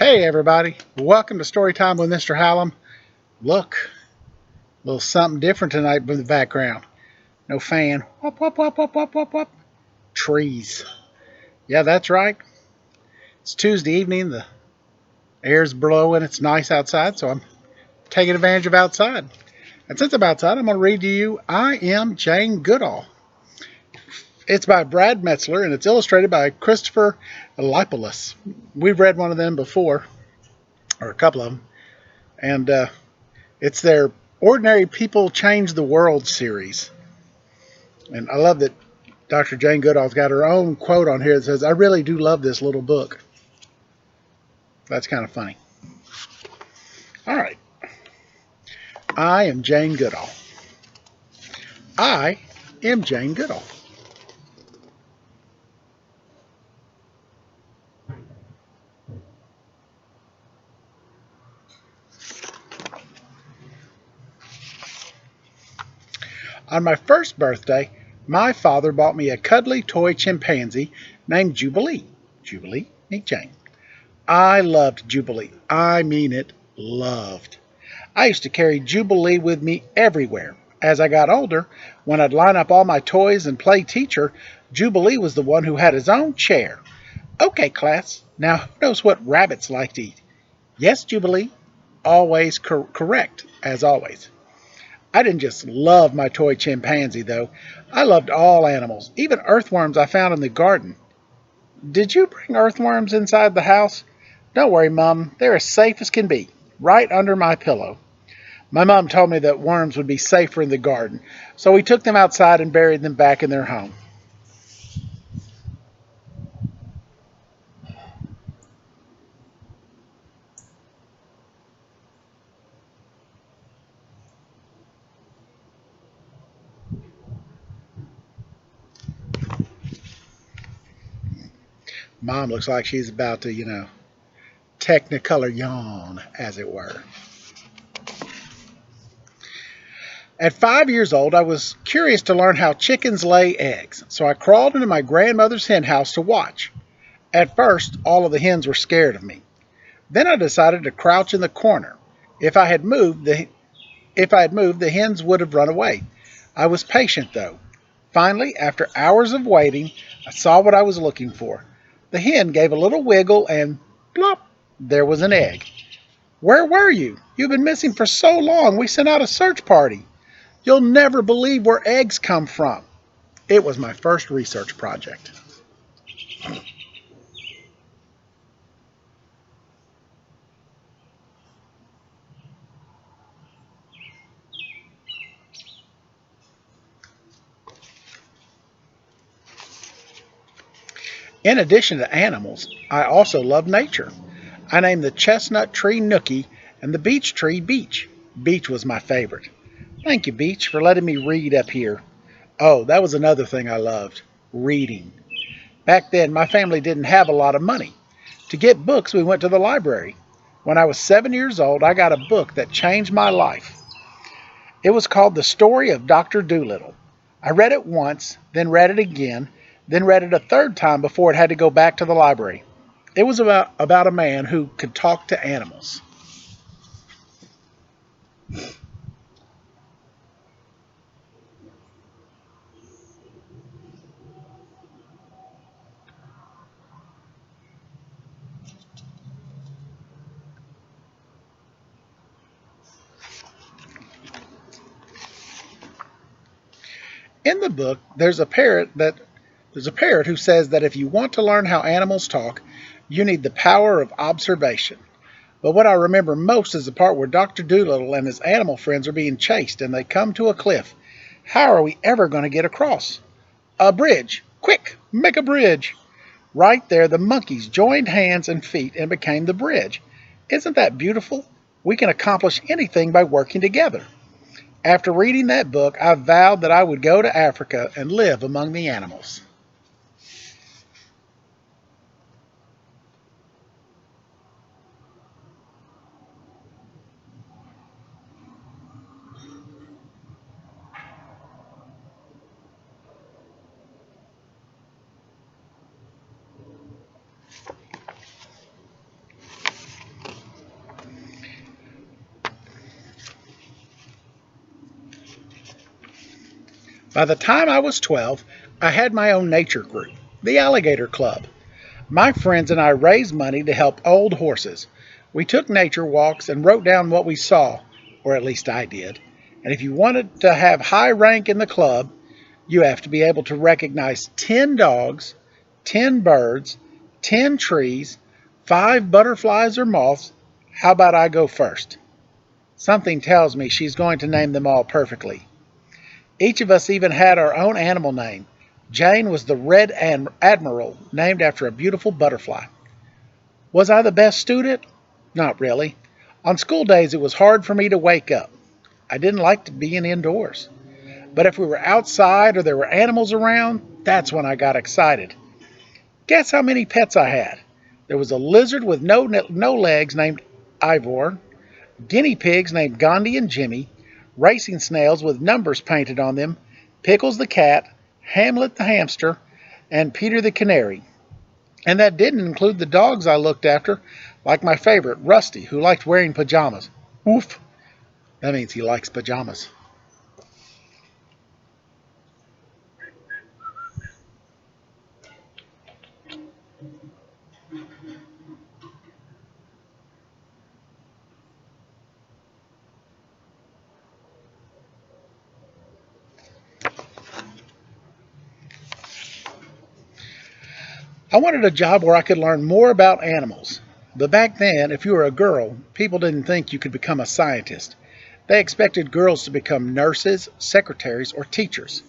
Hey everybody, welcome to Story Time with Mr. Hallum. Look, a little something different tonight in the background. No fan. Whoop, whoop, whoop, whoop, whoop, whoop, whoop. Trees. Yeah, that's right. It's Tuesday evening, the air's blowing, it's nice outside, so I'm taking advantage of outside. And since I'm outside, I'm going to read to you I Am Jane Goodall. It's by Brad Metzler and it's illustrated by Christopher Lipoulis. We've read one of them before, or a couple of them, and it's their Ordinary People Change the World series. And I love that Dr. Jane Goodall's got her own quote on here that says, "I really do love this little book." That's kind of funny. All right. I am Jane Goodall. I am Jane Goodall. On my first birthday, my father bought me a cuddly toy chimpanzee named Jubilee. Jubilee, meet Jane. I loved Jubilee. I mean it, loved. I used to carry Jubilee with me everywhere. As I got older, when I'd line up all my toys and play teacher, Jubilee was the one who had his own chair. "Okay, class, now who knows what rabbits like to eat?" "Yes, Jubilee." Always correct, as always. I didn't just love my toy chimpanzee, though. I loved all animals, even earthworms I found in the garden. "Did you bring earthworms inside the house?" "Don't worry, Mom. They're as safe as can be, right under my pillow." My mom told me that worms would be safer in the garden, so we took them outside and buried them back in their home. Mom looks like she's about to, technicolor yawn, as it were. At 5 years old, I was curious to learn how chickens lay eggs, so I crawled into my grandmother's hen house to watch. At first, all of the hens were scared of me. Then I decided to crouch in the corner. If I had moved, the hens would have run away. I was patient, though. Finally, after hours of waiting, I saw what I was looking for. The hen gave a little wiggle and plop, there was an egg. "Where were you? You've been missing for so long. We sent out a search party." "You'll never believe where eggs come from." It was my first research project. In addition to animals, I also love nature. I named the chestnut tree Nookie and the beech tree Beach. Beach was my favorite. Thank you, Beach, for letting me read up here. Oh, that was another thing I loved, reading. Back then, my family didn't have a lot of money. To get books, we went to the library. When I was 7 years old, I got a book that changed my life. It was called The Story of Dr. Dolittle. I read it once, then read it again, then read it a third time before it had to go back to the library. It was about a man who could talk to animals. In the book, there's a parrot who says that if you want to learn how animals talk, you need the power of observation. But what I remember most is the part where Dr. Dolittle and his animal friends are being chased and they come to a cliff. How are we ever going to get across? "A bridge! Quick, make a bridge!" Right there, the monkeys joined hands and feet and became the bridge. Isn't that beautiful? We can accomplish anything by working together. After reading that book, I vowed that I would go to Africa and live among the animals. By the time I was 12, I had my own nature group, the Alligator Club. My friends and I raised money to help old horses. We took nature walks and wrote down what we saw, or at least I did. And if you wanted to have high rank in the club, you have to be able to recognize 10 dogs, 10 birds, 10 trees, 5 butterflies or moths. How about I go first? Something tells me she's going to name them all perfectly. Each of us even had our own animal name. Jane was the Red Admiral, named after a beautiful butterfly. Was I the best student? Not really. On school days, it was hard for me to wake up. I didn't like being indoors. But if we were outside or there were animals around, that's when I got excited. Guess how many pets I had? There was a lizard with no legs named Ivor, guinea pigs named Gandhi and Jimmy, racing snails with numbers painted on them, Pickles the cat, Hamlet the hamster, and Peter the canary. And that didn't include the dogs I looked after, like my favorite, Rusty, who liked wearing pajamas. Woof! That means he likes pajamas. I wanted a job where I could learn more about animals. But back then, if you were a girl, people didn't think you could become a scientist. They expected girls to become nurses, secretaries, or teachers.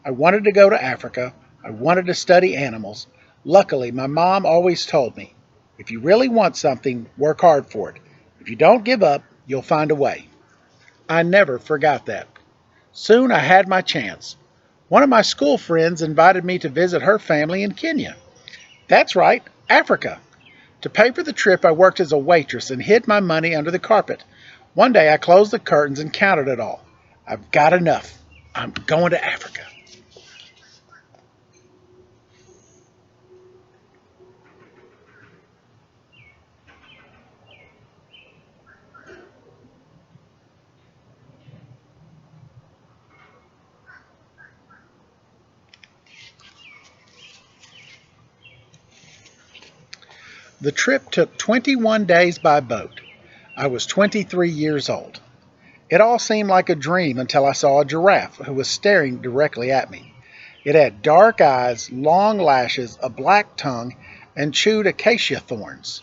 I wanted to go to Africa. I wanted to study animals. Luckily, my mom always told me, if you really want something, work hard for it. If you don't give up, you'll find a way. I never forgot that. Soon I had my chance. One of my school friends invited me to visit her family in Kenya. That's right, Africa. To pay for the trip, I worked as a waitress and hid my money under the carpet. One day I closed the curtains and counted it all. I've got enough. I'm going to Africa. The trip took 21 days by boat. I was 23 years old. It all seemed like a dream until I saw a giraffe who was staring directly at me. It had dark eyes, long lashes, a black tongue, and chewed acacia thorns.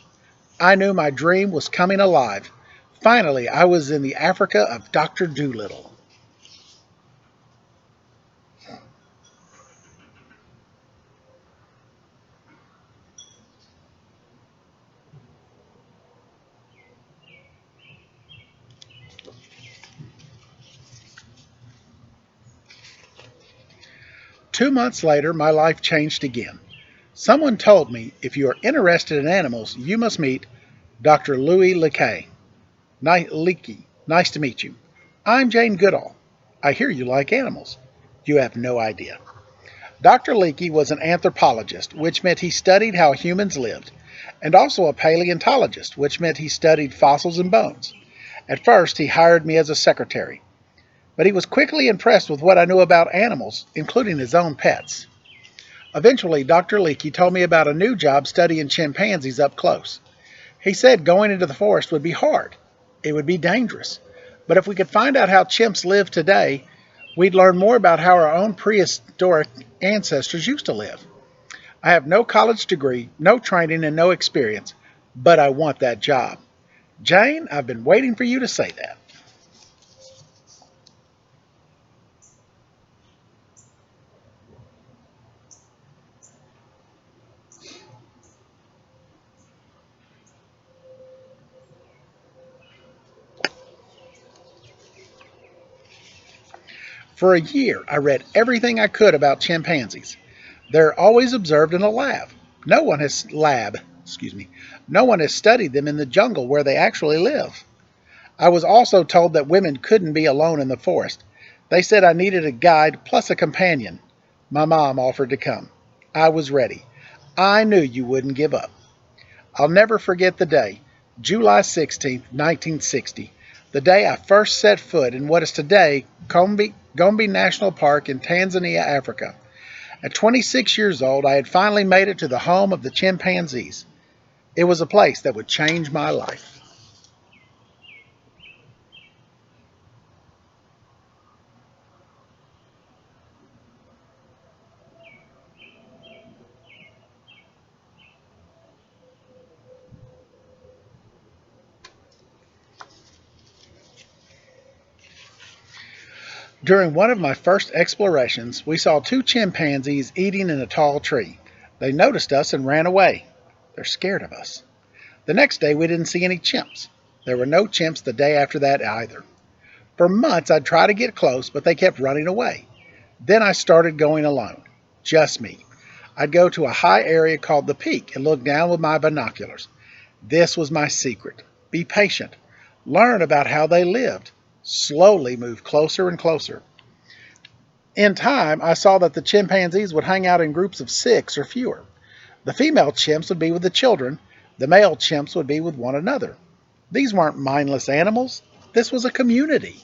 I knew my dream was coming alive. Finally, I was in the Africa of Dr. Dolittle. 2 months later, my life changed again. Someone told me if you are interested in animals, you must meet Dr. Louis Leakey. Leakey. Nice to meet you. I'm Jane Goodall. I hear you like animals. You have no idea. Dr. Leakey was an anthropologist, which meant he studied how humans lived, and also a paleontologist, which meant he studied fossils and bones. At first, he hired me as a secretary, but he was quickly impressed with what I knew about animals, including his own pets. Eventually, Dr. Leakey told me about a new job studying chimpanzees up close. He said going into the forest would be hard. It would be dangerous. But if we could find out how chimps live today, we'd learn more about how our own prehistoric ancestors used to live. I have no college degree, no training, and no experience, but I want that job. Jane, I've been waiting for you to say that. For a year, I read everything I could about chimpanzees. They're always observed in a excuse me. No one has studied them in the jungle where they actually live. I was also told that women couldn't be alone in the forest. They said I needed a guide plus a companion. My mom offered to come. I was ready. I knew you wouldn't give up. I'll never forget the day, July 16th, 1960, the day I first set foot in what is today Gombe National Park in Tanzania, Africa. At 26 years old, I had finally made it to the home of the chimpanzees. It was a place that would change my life. During one of my first explorations, we saw two chimpanzees eating in a tall tree. They noticed us and ran away. They're scared of us. The next day, we didn't see any chimps. There were no chimps the day after that either. For months, I'd try to get close, but they kept running away. Then I started going alone. Just me. I'd go to a high area called the peak and look down with my binoculars. This was my secret. Be patient. Learn about how they lived. Slowly move closer and closer. In time, I saw that the chimpanzees would hang out in groups of 6 or fewer. The female chimps would be with the children. The male chimps would be with one another. These weren't mindless animals. This was a community.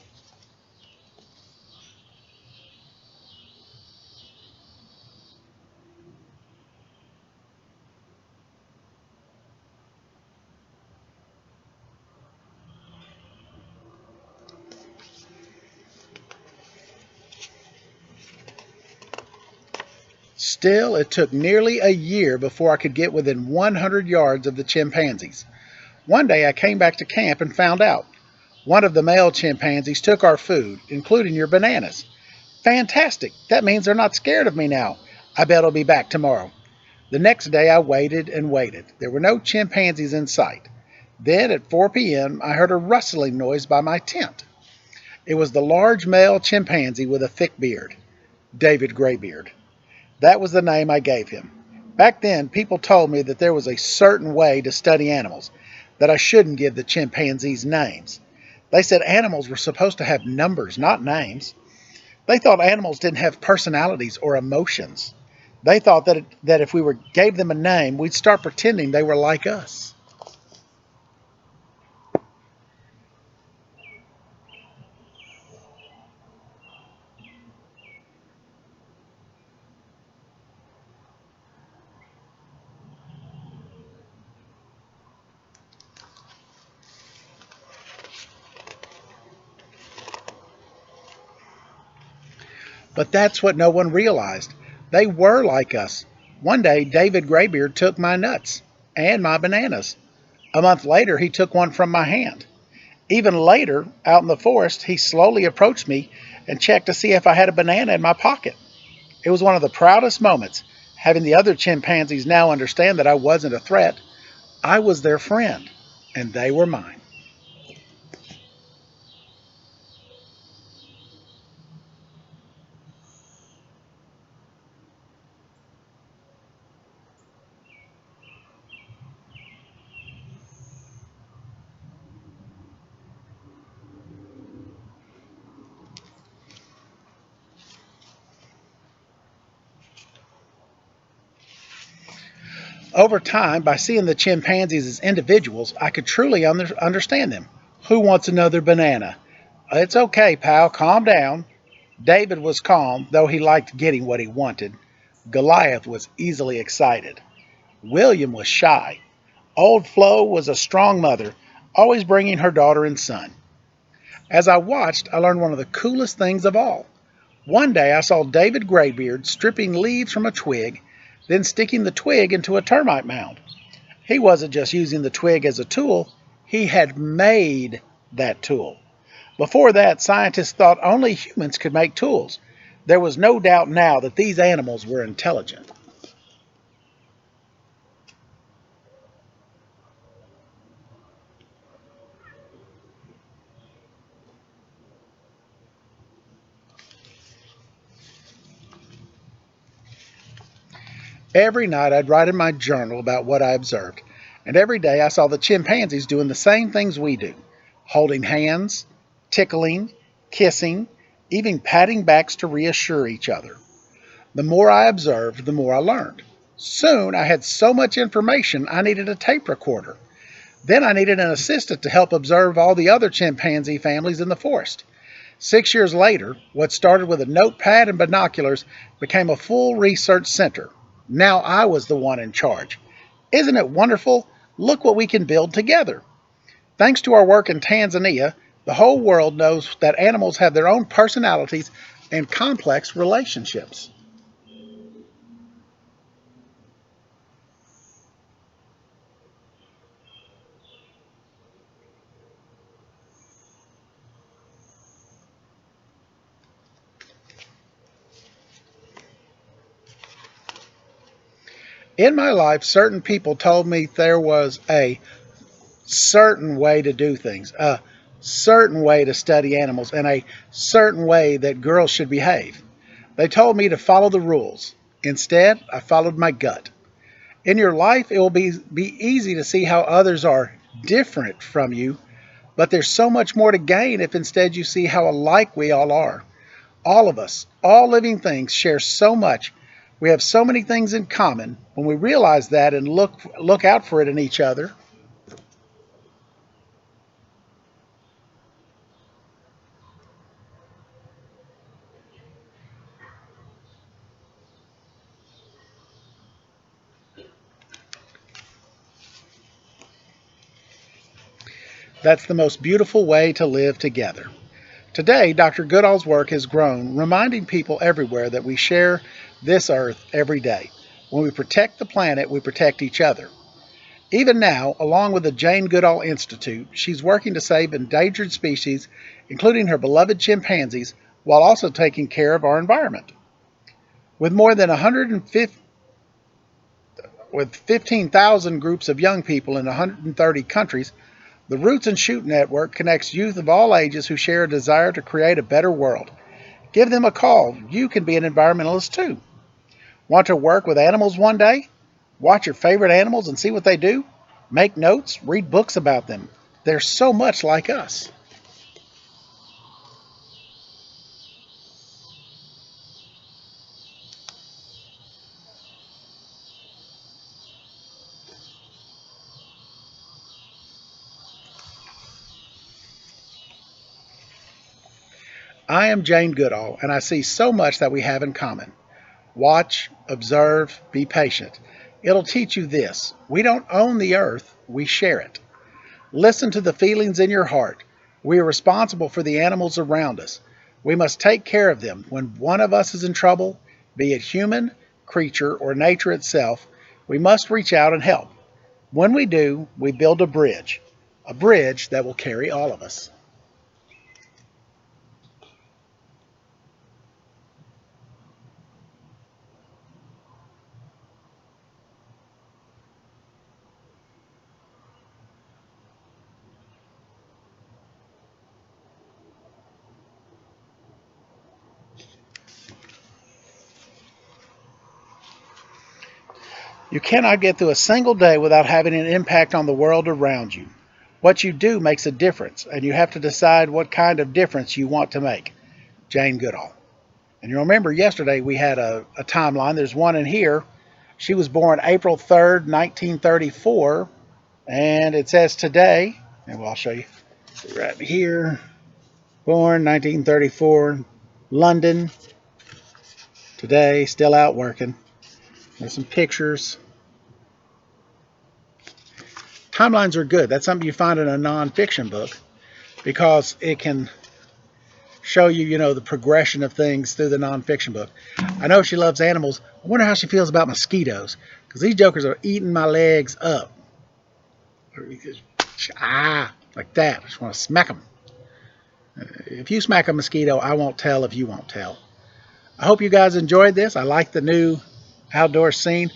Still, it took nearly a year before I could get within 100 yards of the chimpanzees. One day I came back to camp and found out. One of the male chimpanzees took our food, including your bananas. Fantastic! That means they're not scared of me now. I bet I'll be back tomorrow. The next day I waited and waited. There were no chimpanzees in sight. Then at 4 p.m. I heard a rustling noise by my tent. It was the large male chimpanzee with a thick beard, David Graybeard. That was the name I gave him. Back then, people told me that there was a certain way to study animals, that I shouldn't give the chimpanzees names. They said animals were supposed to have numbers, not names. They thought animals didn't have personalities or emotions. They thought that if we gave them a name, we'd start pretending they were like us. But that's what no one realized. They were like us. One day, David Graybeard took my nuts and my bananas. A month later, he took one from my hand. Even later, out in the forest, he slowly approached me and checked to see if I had a banana in my pocket. It was one of the proudest moments, having the other chimpanzees now understand that I wasn't a threat. I was their friend, and they were mine. Over time, by seeing the chimpanzees as individuals, I could truly understand them. Who wants another banana? It's okay, pal, calm down. David was calm, though he liked getting what he wanted. Goliath was easily excited. William was shy. Old Flo was a strong mother, always bringing her daughter and son. As I watched, I learned one of the coolest things of all. One day I saw David Graybeard stripping leaves from a twig, then sticking the twig into a termite mound. He wasn't just using the twig as a tool, he had made that tool. Before that, scientists thought only humans could make tools. There was no doubt now that these animals were intelligent. Every night I'd write in my journal about what I observed, and every day I saw the chimpanzees doing the same things we do, holding hands, tickling, kissing, even patting backs to reassure each other. The more I observed, the more I learned. Soon I had so much information I needed a tape recorder. Then I needed an assistant to help observe all the other chimpanzee families in the forest. 6 years later, what started with a notepad and binoculars became a full research center. Now I was the one in charge. Isn't it wonderful? Look what we can build together. Thanks to our work in Tanzania, the whole world knows that animals have their own personalities and complex relationships. In my life, certain people told me there was a certain way to do things, a certain way to study animals, and a certain way that girls should behave. They told me to follow the rules. Instead, I followed my gut. In your life, it will be easy to see how others are different from you, but there's so much more to gain if instead you see how alike we all are. All of us, all living things, share so much. We have so many things in common. When we realize that and look out for it in each other, that's the most beautiful way to live together. Today, Dr. Goodall's work has grown, reminding people everywhere that we share this earth every day. When we protect the planet, we protect each other. Even now, along with the Jane Goodall Institute, she's working to save endangered species, including her beloved chimpanzees, while also taking care of our environment. With more than 150, with 15,000 groups of young people in 130 countries, the Roots and Shoot Network connects youth of all ages who share a desire to create a better world. Give them a call. You can be an environmentalist too. Want to work with animals one day? Watch your favorite animals and see what they do? Make notes, read books about them. They're so much like us. I am Jane Goodall, and I see so much that we have in common. Watch, observe, be patient. It'll teach you this: we don't own the earth, we share it. Listen to the feelings in your heart. We are responsible for the animals around us. We must take care of them. When one of us is in trouble, be it human, creature, or nature itself, we must reach out and help. When we do, we build a bridge that will carry all of us. You cannot get through a single day without having an impact on the world around you. What you do makes a difference, and you have to decide what kind of difference you want to make. Jane Goodall. And you remember yesterday we had a timeline. There's one in here. She was born April 3rd, 1934, and it says today, and well, I'll show you right here, born 1934, London, today, still out working. There's some pictures. Timelines are good. That's something you find in a nonfiction book because it can show you, the progression of things through the nonfiction book. I know she loves animals. I wonder how she feels about mosquitoes because these jokers are eating my legs up. Like that. I just want to smack them. If you smack a mosquito, I won't tell if you won't tell. I hope you guys enjoyed this. I like the new outdoor scene.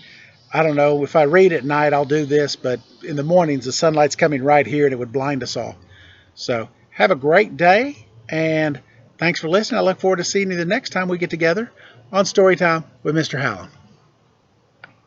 I don't know, if I read at night, I'll do this, but in the mornings, the sunlight's coming right here and it would blind us all. So have a great day, and thanks for listening. I look forward to seeing you the next time we get together on Storytime with Mr. Hallum.